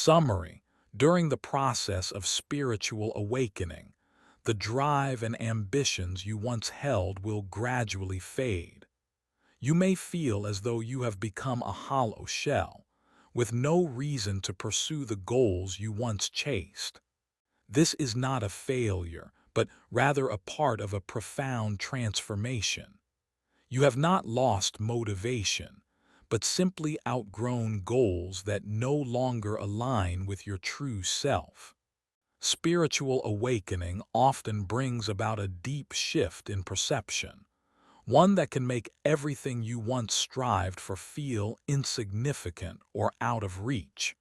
Summary: during the process of spiritual awakening, the drive and ambitions you once held will gradually fade. You may feel as though you have become a hollow shell, with no reason to pursue the goals you once chased. This is not a failure, but rather a part of a profound transformation. You have not lost motivation, but simply outgrown goals that no longer align with your true self. Spiritual awakening often brings about a deep shift in perception, one that can make everything you once strived for feel insignificant or out of reach.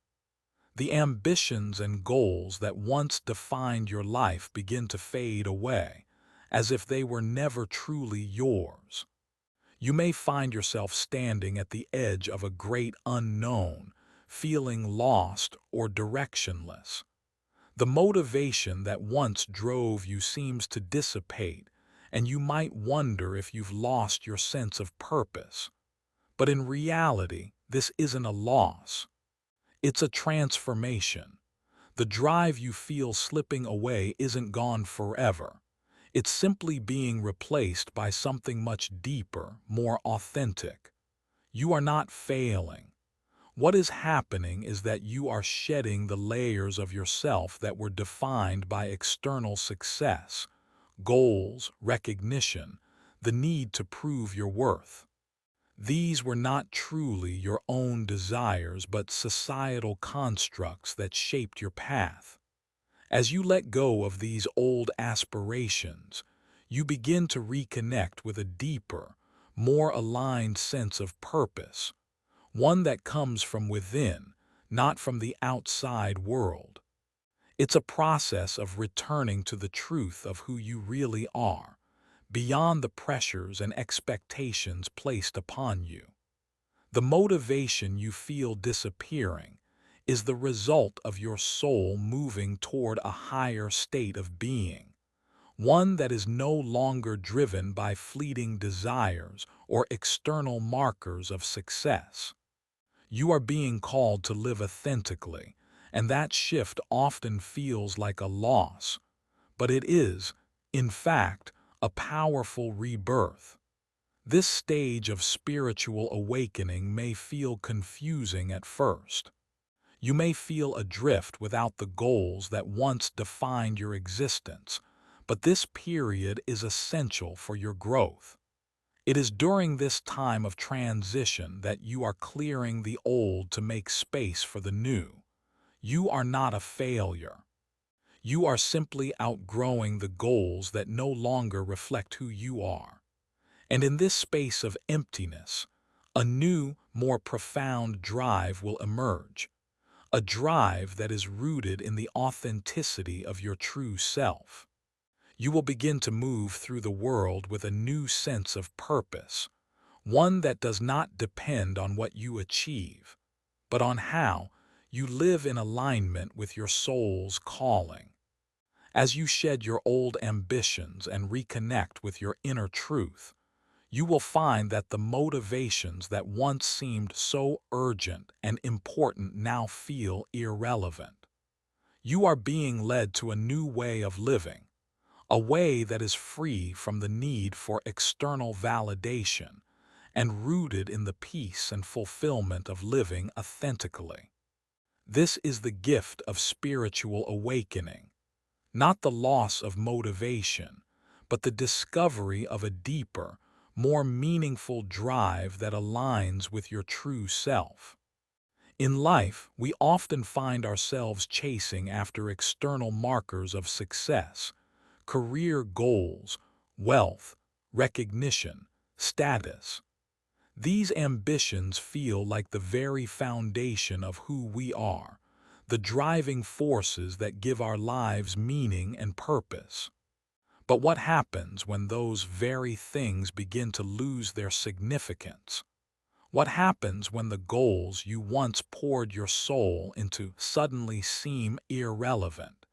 The ambitions and goals that once defined your life begin to fade away, as if they were never truly yours. You may find yourself standing at the edge of a great unknown, feeling lost or directionless. The motivation that once drove you seems to dissipate, and you might wonder if you've lost your sense of purpose. But in reality, this isn't a loss. It's a transformation. The drive you feel slipping away isn't gone forever. It's simply being replaced by something much deeper, more authentic. You are not failing. What is happening is that you are shedding the layers of yourself that were defined by external success, goals, recognition, the need to prove your worth. These were not truly your own desires, but societal constructs that shaped your path. As you let go of these old aspirations, you begin to reconnect with a deeper, more aligned sense of purpose, one that comes from within, not from the outside world. It's a process of returning to the truth of who you really are, beyond the pressures and expectations placed upon you. The motivation you feel disappearing is the result of your soul moving toward a higher state of being, one that is no longer driven by fleeting desires or external markers of success. You are being called to live authentically, and that shift often feels like a loss, but it is, in fact, a powerful rebirth. This stage of spiritual awakening may feel confusing at first. You may feel adrift without the goals that once defined your existence, but this period is essential for your growth. It is during this time of transition that you are clearing the old to make space for the new. You are not a failure. You are simply outgrowing the goals that no longer reflect who you are. And in this space of emptiness, a new, more profound drive will emerge. A drive that is rooted in the authenticity of your true self. You will begin to move through the world with a new sense of purpose, one that does not depend on what you achieve, but on how you live in alignment with your soul's calling. As you shed your old ambitions and reconnect with your inner truth, you will find that the motivations that once seemed so urgent and important now feel irrelevant. You are being led to a new way of living, a way that is free from the need for external validation and rooted in the peace and fulfillment of living authentically. This is the gift of spiritual awakening, not the loss of motivation, but the discovery of a deeper, more meaningful drive that aligns with your true self. In life, we often find ourselves chasing after external markers of success, career goals, wealth, recognition, status. These ambitions feel like the very foundation of who we are, the driving forces that give our lives meaning and purpose. But what happens when those very things begin to lose their significance? What happens when the goals you once poured your soul into suddenly seem irrelevant,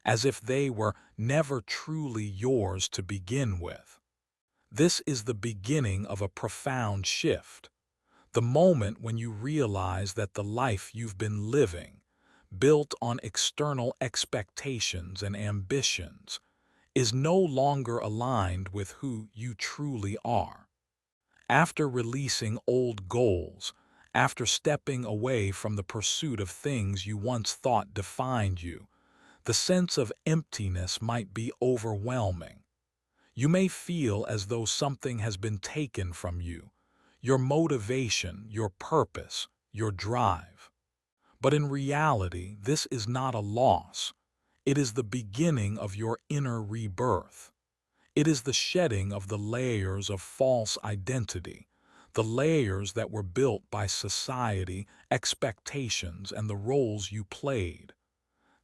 as if they were never truly yours to begin with? This is the beginning of a profound shift, the moment when you realize that the life you've been living, built on external expectations and ambitions, is no longer aligned with who you truly are. After releasing old goals, after stepping away from the pursuit of things you once thought defined you, the sense of emptiness might be overwhelming. You may feel as though something has been taken from you, your motivation, your purpose, your drive. But in reality, this is not a loss. It is the beginning of your inner rebirth. It is the shedding of the layers of false identity, the layers that were built by society, expectations, and the roles you played.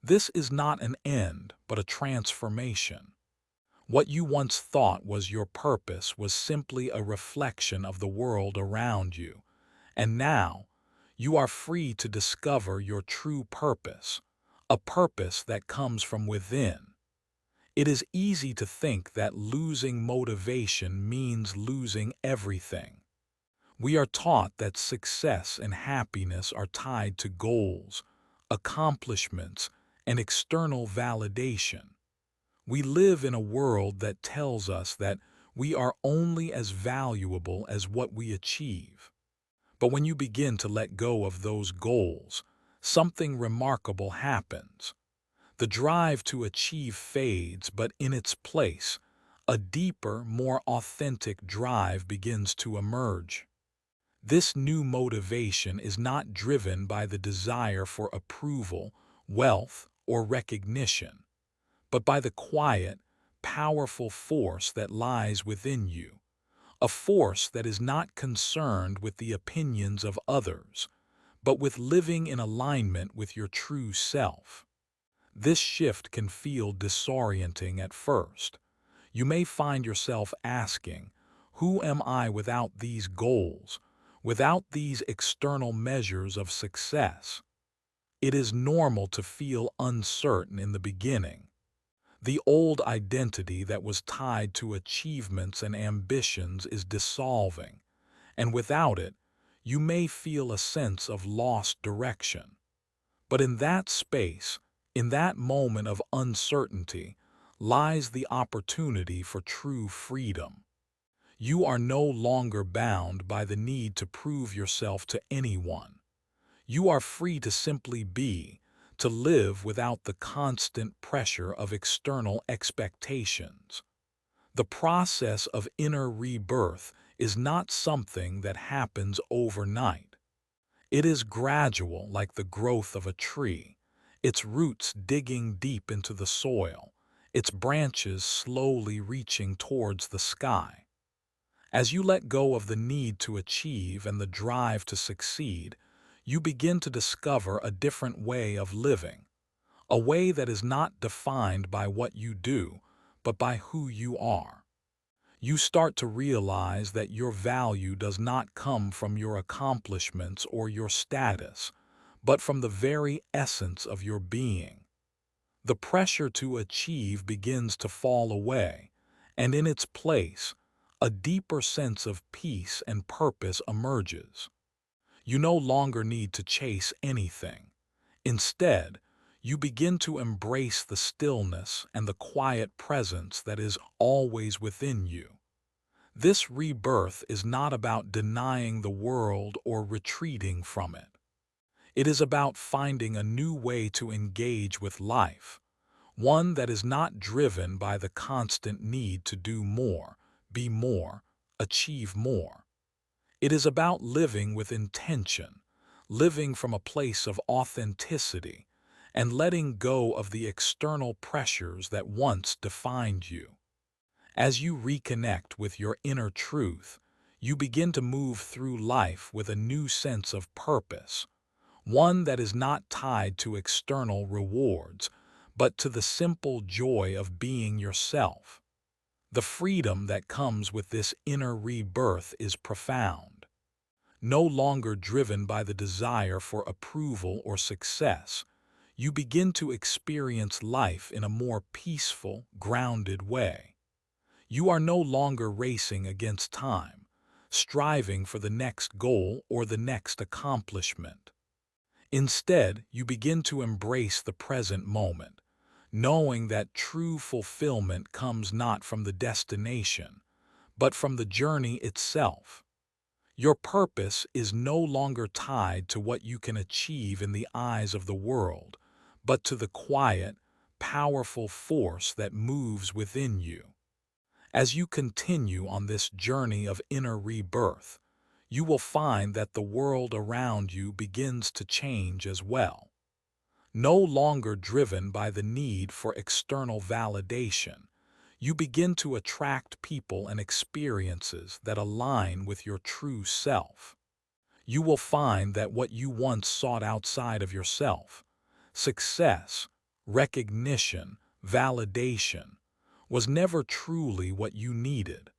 This is not an end, but a transformation. What you once thought was your purpose was simply a reflection of the world around you, and now you are free to discover your true purpose, a purpose that comes from within. It is easy to think that losing motivation means losing everything. We are taught that success and happiness are tied to goals, accomplishments, and external validation. We live in a world that tells us that we are only as valuable as what we achieve. But when you begin to let go of those goals, something remarkable happens. The drive to achieve fades, but in its place, a deeper, more authentic drive begins to emerge. This new motivation is not driven by the desire for approval, wealth, or recognition, but by the quiet, powerful force that lies within you, a force that is not concerned with the opinions of others, but with living in alignment with your true self. This shift can feel disorienting at first. You may find yourself asking, who am I without these goals, without these external measures of success? It is normal to feel uncertain in the beginning. The old identity that was tied to achievements and ambitions is dissolving, and without it, you may feel a sense of lost direction. But in that space, in that moment of uncertainty, lies the opportunity for true freedom. You are no longer bound by the need to prove yourself to anyone. You are free to simply be, to live without the constant pressure of external expectations. The process of inner rebirth is not something that happens overnight. It is gradual, like the growth of a tree, its roots digging deep into the soil, its branches slowly reaching towards the sky. As you let go of the need to achieve and the drive to succeed, you begin to discover a different way of living, a way that is not defined by what you do, but by who you are. You start to realize that your value does not come from your accomplishments or your status, but from the very essence of your being. The pressure to achieve begins to fall away, and in its place, a deeper sense of peace and purpose emerges. You no longer need to chase anything. Instead, you begin to embrace the stillness and the quiet presence that is always within you. This rebirth is not about denying the world or retreating from it. It is about finding a new way to engage with life, one that is not driven by the constant need to do more, be more, achieve more. It is about living with intention, living from a place of authenticity, and letting go of the external pressures that once defined you. As you reconnect with your inner truth, you begin to move through life with a new sense of purpose, one that is not tied to external rewards, but to the simple joy of being yourself. The freedom that comes with this inner rebirth is profound. No longer driven by the desire for approval or success, you begin to experience life in a more peaceful, grounded way. You are no longer racing against time, striving for the next goal or the next accomplishment. Instead, you begin to embrace the present moment, knowing that true fulfillment comes not from the destination, but from the journey itself. Your purpose is no longer tied to what you can achieve in the eyes of the world, but to the quiet, powerful force that moves within you. As you continue on this journey of inner rebirth, you will find that the world around you begins to change as well. No longer driven by the need for external validation, you begin to attract people and experiences that align with your true self. You will find that what you once sought outside of yourself, success, recognition, validation, was never truly what you needed.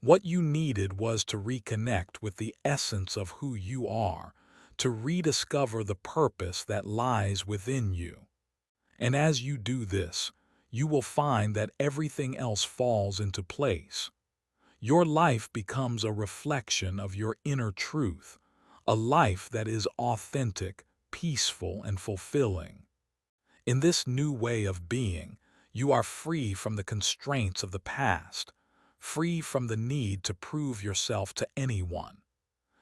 What you needed was to reconnect with the essence of who you are, to rediscover the purpose that lies within you. And as you do this, you will find that everything else falls into place. Your life becomes a reflection of your inner truth, a life that is authentic, peaceful, and fulfilling. In this new way of being, you are free from the constraints of the past, free from the need to prove yourself to anyone.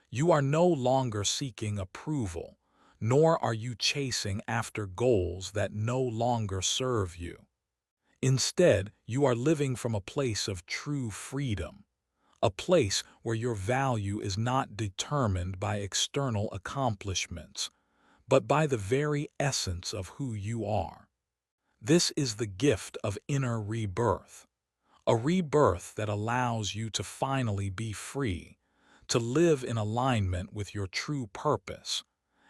You are no longer seeking approval, nor are you chasing after goals that no longer serve you. Instead, you are living from a place of true freedom, a place where your value is not determined by external accomplishments, but by the very essence of who you are. This is the gift of inner rebirth, a rebirth that allows you to finally be free, to live in alignment with your true purpose,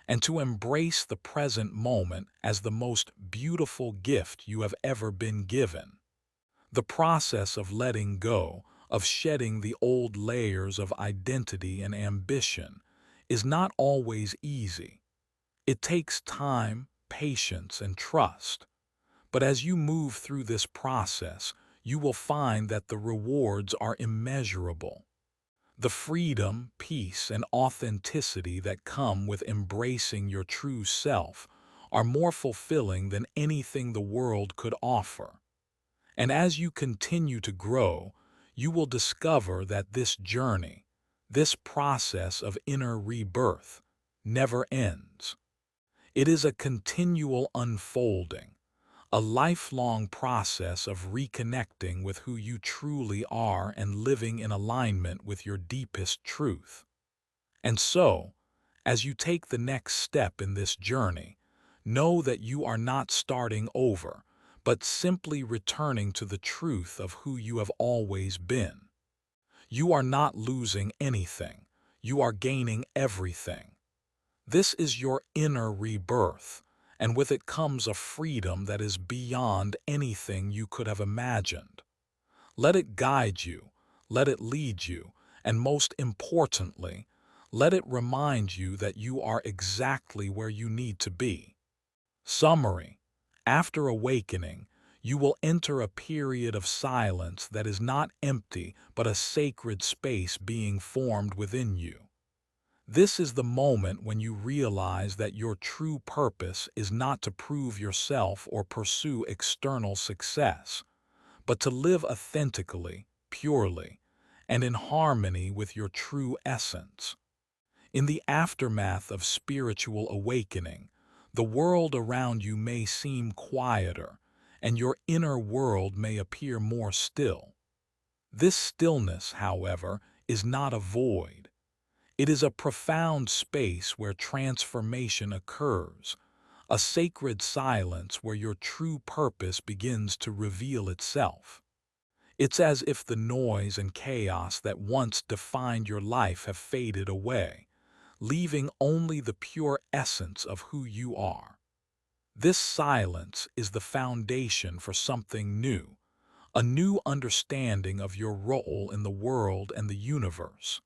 and to embrace the present moment as the most beautiful gift you have ever been given. The process of letting go, of shedding the old layers of identity and ambition, is not always easy. It takes time, patience, and trust. But as you move through this process, you will find that the rewards are immeasurable. The freedom, peace, and authenticity that come with embracing your true self are more fulfilling than anything the world could offer. And as you continue to grow, you will discover that this journey, this process of inner rebirth, never ends. It is a continual unfolding, a lifelong process of reconnecting with who you truly are and living in alignment with your deepest truth. And so, as you take the next step in this journey, know that you are not starting over, but simply returning to the truth of who you have always been. You are not losing anything, you are gaining everything. This is your inner rebirth, and with it comes a freedom that is beyond anything you could have imagined. Let it guide you, let it lead you, and most importantly, let it remind you that you are exactly where you need to be. Summary: after awakening, you will enter a period of silence that is not empty but a sacred space being formed within you. This is the moment when you realize that your true purpose is not to prove yourself or pursue external success, but to live authentically, purely, and in harmony with your true essence. In the aftermath of spiritual awakening, the world around you may seem quieter, and your inner world may appear more still. This stillness, however, is not a void. It is a profound space where transformation occurs, a sacred silence where your true purpose begins to reveal itself. It's as if the noise and chaos that once defined your life have faded away, leaving only the pure essence of who you are. This silence is the foundation for something new, a new understanding of your role in the world and the universe.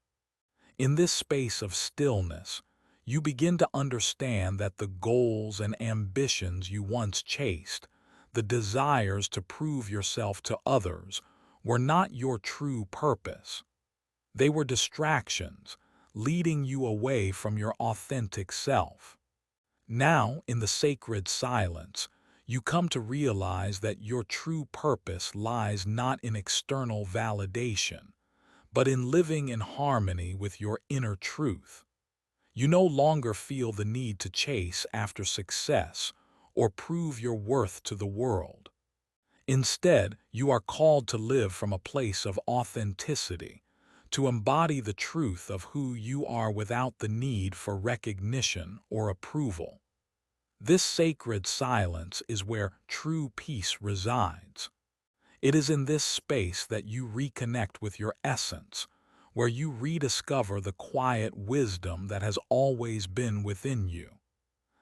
In this space of stillness, you begin to understand that the goals and ambitions you once chased, the desires to prove yourself to others, were not your true purpose. They were distractions, leading you away from your authentic self. Now, in the sacred silence, you come to realize that your true purpose lies not in external validation, but in living in harmony with your inner truth. You no longer feel the need to chase after success or prove your worth to the world. Instead, you are called to live from a place of authenticity, to embody the truth of who you are without the need for recognition or approval. This sacred silence is where true peace resides. It is in this space that you reconnect with your essence, where you rediscover the quiet wisdom that has always been within you.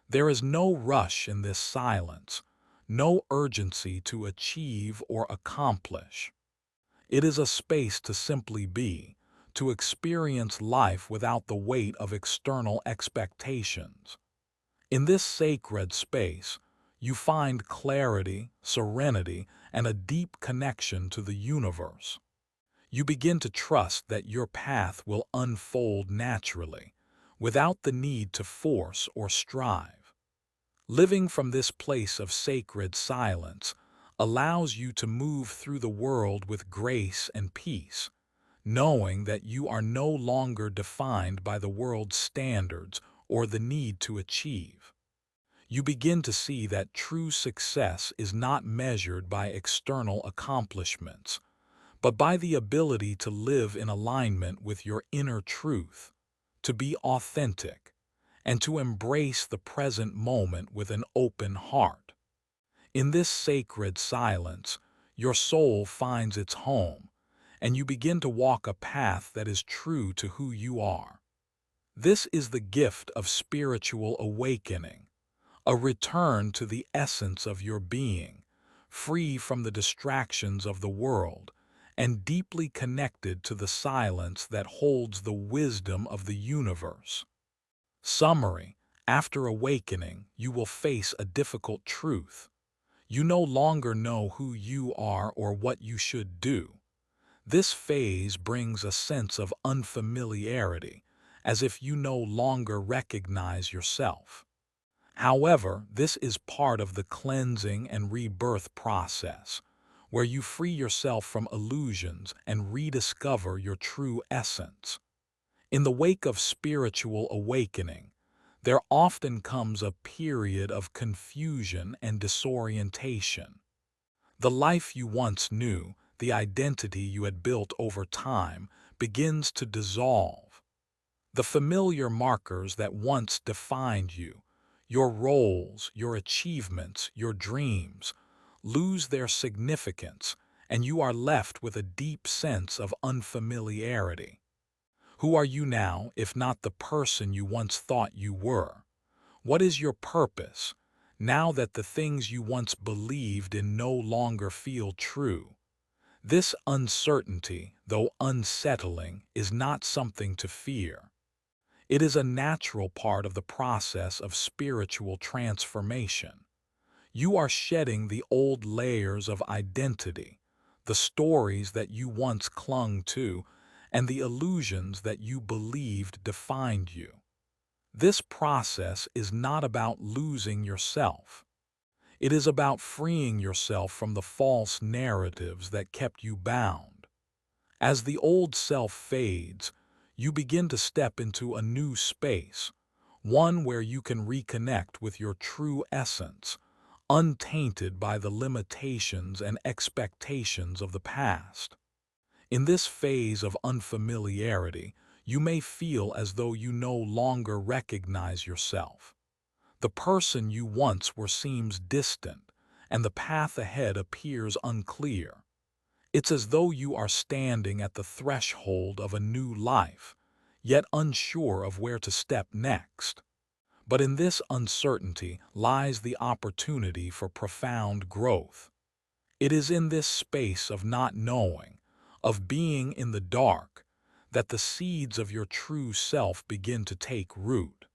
There is no rush in this silence, no urgency to achieve or accomplish. It is a space to simply be, to experience life without the weight of external expectations. In this sacred space, you find clarity, serenity, and a deep connection to the universe. You begin to trust that your path will unfold naturally, without the need to force or strive. Living from this place of sacred silence allows you to move through the world with grace and peace, knowing that you are no longer defined by the world's standards or the need to achieve. You begin to see that true success is not measured by external accomplishments, but by the ability to live in alignment with your inner truth, to be authentic, and to embrace the present moment with an open heart. In this sacred silence, your soul finds its home, and you begin to walk a path that is true to who you are. This is the gift of spiritual awakening, a return to the essence of your being, free from the distractions of the world, and deeply connected to the silence that holds the wisdom of the universe. Summary: after awakening, you will face a difficult truth. You no longer know who you are or what you should do. This phase brings a sense of unfamiliarity, as if you no longer recognize yourself. However, this is part of the cleansing and rebirth process, where you free yourself from illusions and rediscover your true essence. In the wake of spiritual awakening, there often comes a period of confusion and disorientation. The life you once knew, the identity you had built over time, begins to dissolve. The familiar markers that once defined you, your roles, your achievements, your dreams, lose their significance, and you are left with a deep sense of unfamiliarity. Who are you now, if not the person you once thought you were? What is your purpose, now that the things you once believed in no longer feel true? This uncertainty, though unsettling, is not something to fear. It is a natural part of the process of spiritual transformation. You are shedding the old layers of identity, the stories that you once clung to, and the illusions that you believed defined you. This process is not about losing yourself. It is about freeing yourself from the false narratives that kept you bound. As the old self fades, you begin to step into a new space, one where you can reconnect with your true essence, untainted by the limitations and expectations of the past. In this phase of unfamiliarity, you may feel as though you no longer recognize yourself. The person you once were seems distant, and the path ahead appears unclear. It's as though you are standing at the threshold of a new life, yet unsure of where to step next. But in this uncertainty lies the opportunity for profound growth. It is in this space of not knowing, of being in the dark, that the seeds of your true self begin to take root.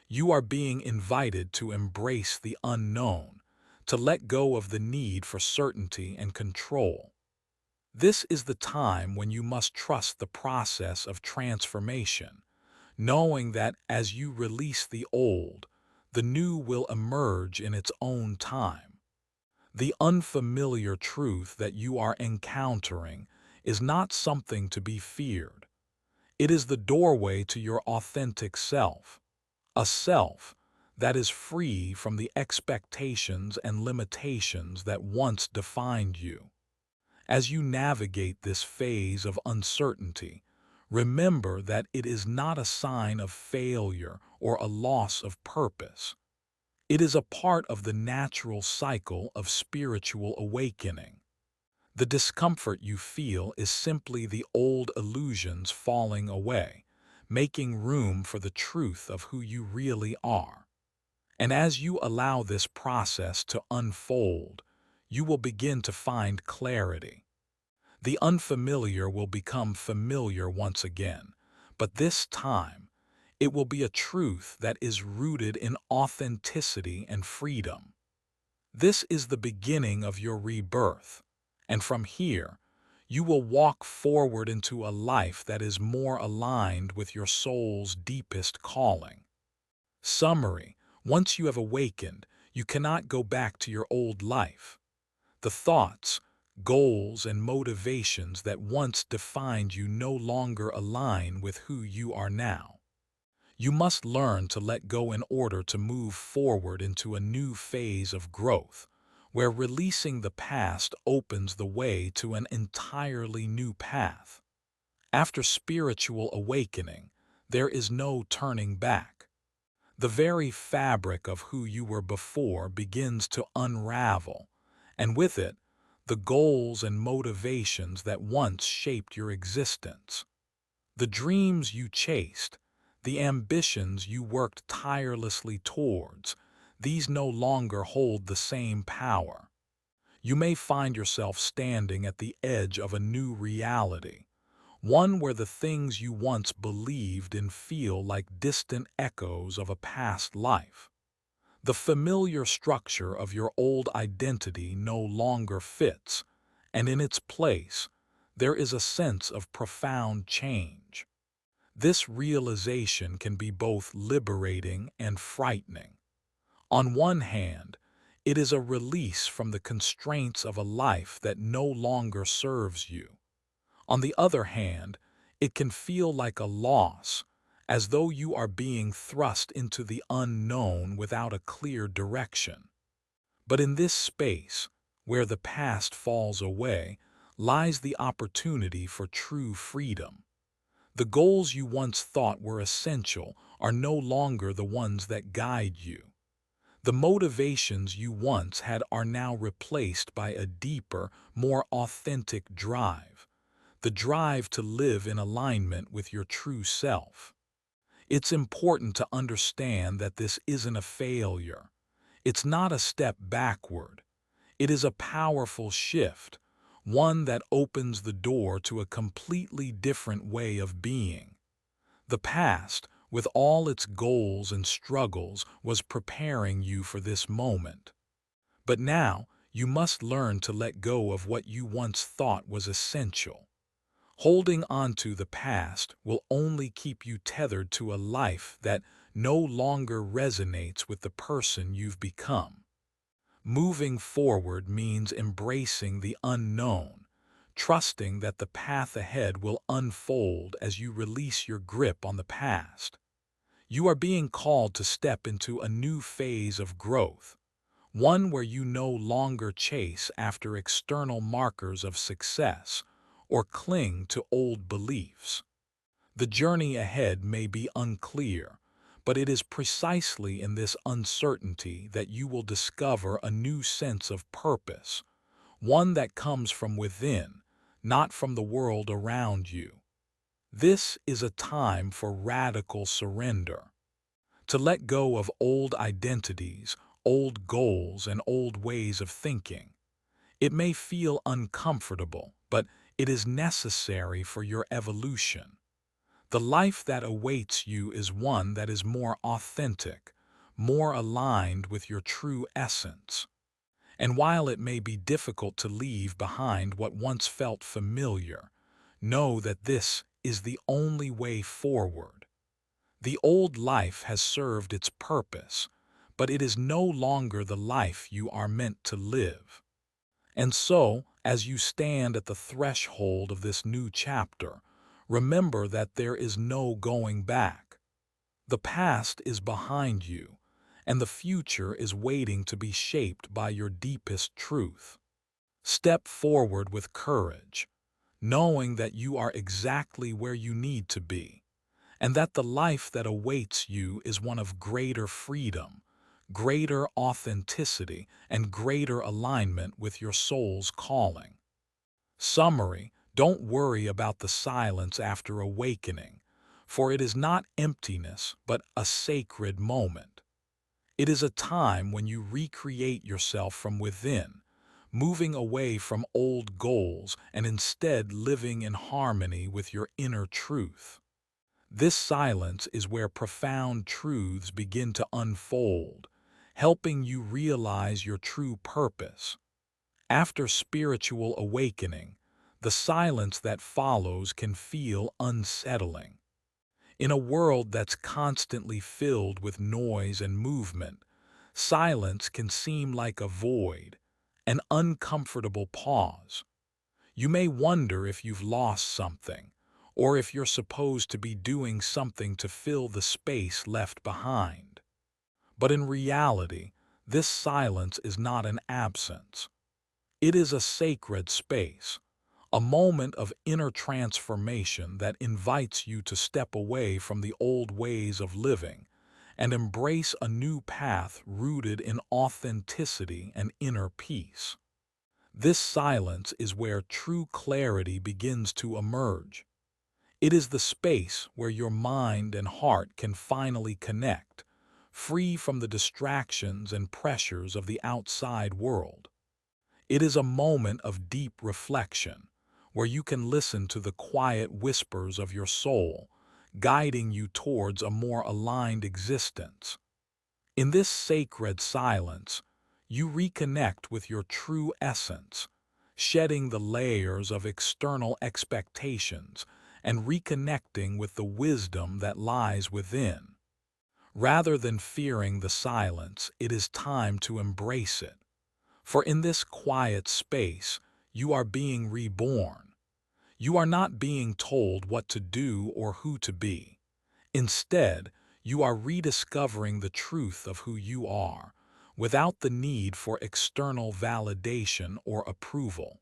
You are being invited to embrace the unknown, to let go of the need for certainty and control. This is the time when you must trust the process of transformation, knowing that as you release the old, The new will emerge in its own time. The unfamiliar truth that you are encountering is not something to be feared. It is the doorway to your authentic self, a self that is free from the expectations and limitations that once defined you. As you navigate this phase of uncertainty, remember that it is not a sign of failure or a loss of purpose. It is a part of the natural cycle of spiritual awakening. The discomfort you feel is simply the old illusions falling away, making room for the truth of who you really are. And as you allow this process to unfold, you will begin to find clarity. The unfamiliar will become familiar once again, but this time, it will be a truth that is rooted in authenticity and freedom. This is the beginning of your rebirth, and from here, you will walk forward into a life that is more aligned with your soul's deepest calling. Summary: once you have awakened, you cannot go back to your old life. The thoughts, goals, and motivations that once defined you no longer align with who you are now. You must learn to let go in order to move forward into a new phase of growth, where releasing the past opens the way to an entirely new path. After spiritual awakening, there is no turning back. The very fabric of who you were before begins to unravel, and with it, the goals and motivations that once shaped your existence. The dreams you chased, the ambitions you worked tirelessly towards, these no longer hold the same power. You may find yourself standing at the edge of a new reality, one where the things you once believed in feel like distant echoes of a past life. The familiar structure of your old identity no longer fits, and in its place, there is a sense of profound change. This realization can be both liberating and frightening. On one hand, it is a release from the constraints of a life that no longer serves you. On the other hand, it can feel like a loss, as though you are being thrust into the unknown without a clear direction. But in this space, where the past falls away, lies the opportunity for true freedom. The goals you once thought were essential are no longer the ones that guide you. The motivations you once had are now replaced by a deeper, more authentic drive, the drive to live in alignment with your true self. It's important to understand that this isn't a failure. It's not a step backward. It is a powerful shift, one that opens the door to a completely different way of being. The past, with all its goals and struggles, was preparing you for this moment. But now, you must learn to let go of what you once thought was essential. Holding on to the past will only keep you tethered to a life that no longer resonates with the person you've become. Moving forward means embracing the unknown, trusting that the path ahead will unfold as you release your grip on the past. You are being called to step into a new phase of growth, one where you no longer chase after external markers of success or cling to old beliefs. The journey ahead may be unclear, but it is precisely in this uncertainty that you will discover a new sense of purpose, one that comes from within, not from the world around you. This is a time for radical surrender, to let go of old identities, old goals, and old ways of thinking. It may feel uncomfortable, but it is necessary for your evolution. The life that awaits you is one that is more authentic, more aligned with your true essence. And while it may be difficult to leave behind what once felt familiar, know that this is the only way forward. The old life has served its purpose, but it is no longer the life you are meant to live. And so, as you stand at the threshold of this new chapter, remember that there is no going back. The past is behind you, and the future is waiting to be shaped by your deepest truth. Step forward with courage, knowing that you are exactly where you need to be, and that the life that awaits you is one of greater freedom, greater authenticity, and greater alignment with your soul's calling. Summary: don't worry about the silence after awakening, for it is not emptiness but a sacred moment. It is a time when you recreate yourself from within, moving away from old goals and instead living in harmony with your inner truth. This silence is where profound truths begin to unfold, helping you realize your true purpose. After spiritual awakening, the silence that follows can feel unsettling. In a world that's constantly filled with noise and movement, silence can seem like a void, an uncomfortable pause. You may wonder if you've lost something, or if you're supposed to be doing something to fill the space left behind. But in reality, this silence is not an absence. It is a sacred space, a moment of inner transformation that invites you to step away from the old ways of living and embrace a new path rooted in authenticity and inner peace. This silence is where true clarity begins to emerge. It is the space where your mind and heart can finally connect, free from the distractions and pressures of the outside world. It is a moment of deep reflection, where you can listen to the quiet whispers of your soul, guiding you towards a more aligned existence. In this sacred silence, you reconnect with your true essence, shedding the layers of external expectations and reconnecting with the wisdom that lies within. Rather than fearing the silence, it is time to embrace it. For in this quiet space, you are being reborn. You are not being told what to do or who to be. Instead, you are rediscovering the truth of who you are, without the need for external validation or approval.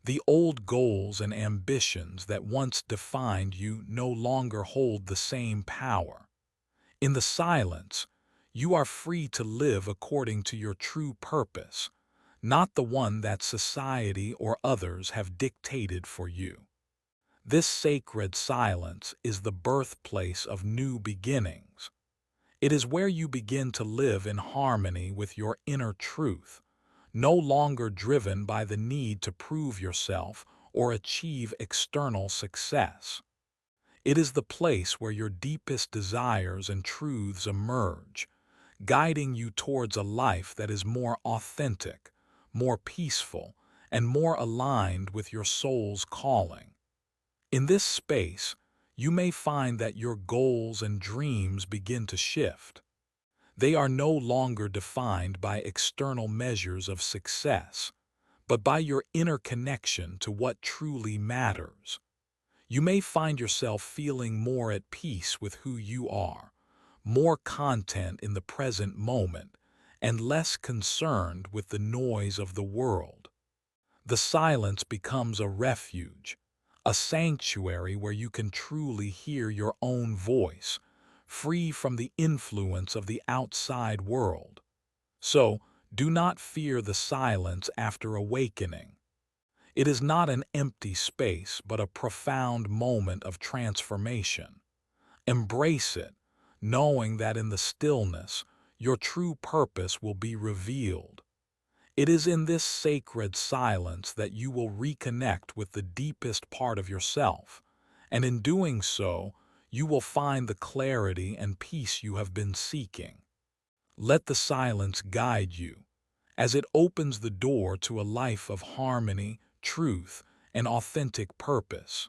The old goals and ambitions that once defined you no longer hold the same power. In the silence, you are free to live according to your true purpose, not the one that society or others have dictated for you. This sacred silence is the birthplace of new beginnings. It is where you begin to live in harmony with your inner truth, no longer driven by the need to prove yourself or achieve external success. It is the place where your deepest desires and truths emerge, guiding you towards a life that is more authentic, more peaceful, and more aligned with your soul's calling. In this space, you may find that your goals and dreams begin to shift. They are no longer defined by external measures of success, but by your inner connection to what truly matters. You may find yourself feeling more at peace with who you are, more content in the present moment, and less concerned with the noise of the world. The silence becomes a refuge, a sanctuary where you can truly hear your own voice, free from the influence of the outside world. So, do not fear the silence after awakening. It is not an empty space, but a profound moment of transformation. Embrace it, knowing that in the stillness, your true purpose will be revealed. It is in this sacred silence that you will reconnect with the deepest part of yourself, and in doing so, you will find the clarity and peace you have been seeking. Let the silence guide you, as it opens the door to a life of harmony, truth, and authentic purpose.